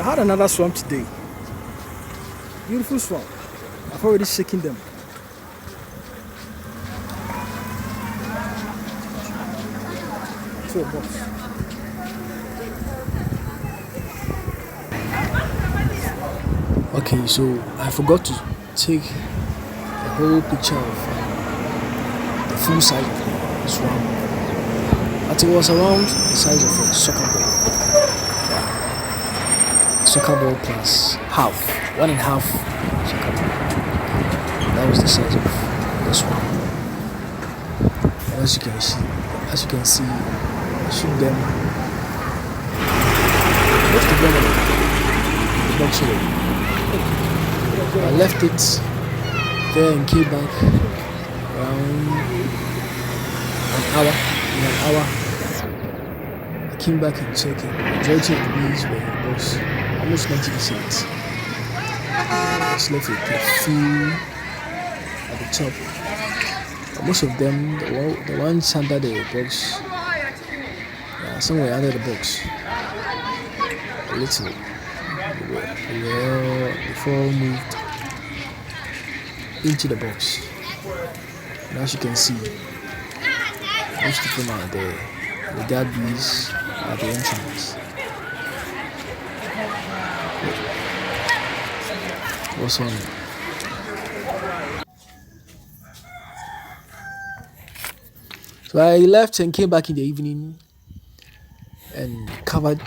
had another swarm today. Beautiful swarm. I've already shaken them. To a box. Okay, so I forgot to take a whole picture of the full size of the swarm, but it was around the size of a soccer ball. Soccer ball plus half, 1.5 soccer ball. That was the size of the swarm. And as you can see, I shoot them. Most of them are the box already. I left it there and came back around an hour. In an hour, I came back and checked it. The majority of the bees were in the box, almost 90%. I was left with a few at the top. But most of them, the ones under the box, somewhere under the box, a little. They all moved into the box. And as you can see, most of them are there. The guard bees are the entrance. What's on? So I left and came back in the evening and covered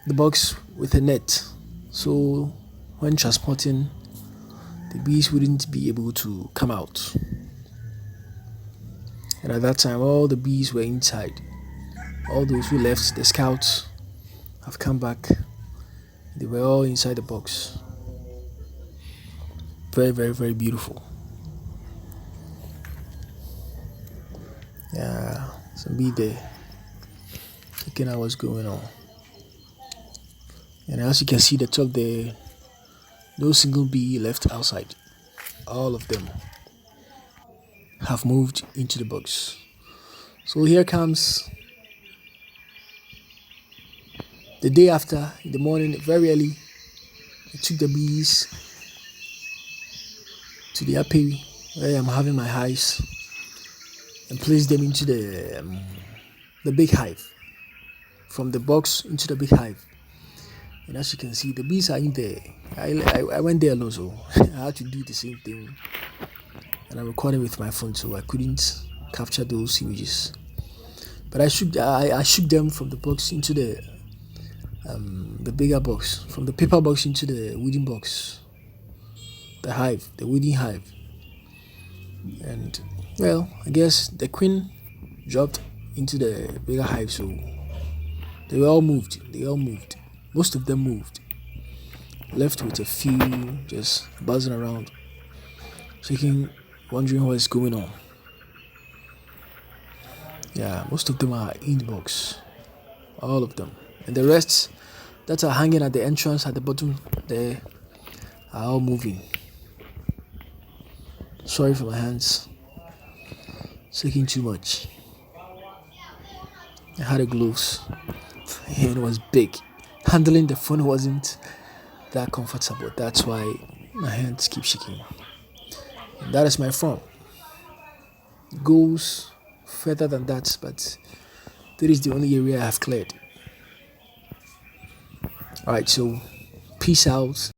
the box with a net. So when transporting, the bees wouldn't be able to come out. And at that time, all the bees were inside. All those who left, the scouts, have come back. They were all inside the box. Very, very, very beautiful. Yeah, some bee there checking out what's going on. And as you can see, the top there, no single bee left outside. All of them have moved into the box. So here comes the day after, in the morning, very early. I took the bees to the apiary where I'm having my hives and placed them into the big hive. From the box into the big hive. And as you can see, the bees are in there. I went there alone, so I had to do the same thing. And I'm recording with my phone, so I couldn't capture those images. But I shook them from the box into the bigger box, from the paper box into the wooden box, the wooden hive. And well, I guess the queen dropped into the bigger hive, so they all moved. Most of them moved. Left with a few just buzzing around, shaking, wondering what is going on. Yeah, most of them are in the box. All of them. And the rest that are hanging at the entrance at the bottom there are all moving. Sorry for my hands. Shaking too much. I had a gloves and it was big. Handling the phone wasn't that comfortable. That's why my hands keep shaking. And that is my phone. It goes further than that, but that is the only area I have cleared. Alright, so peace out.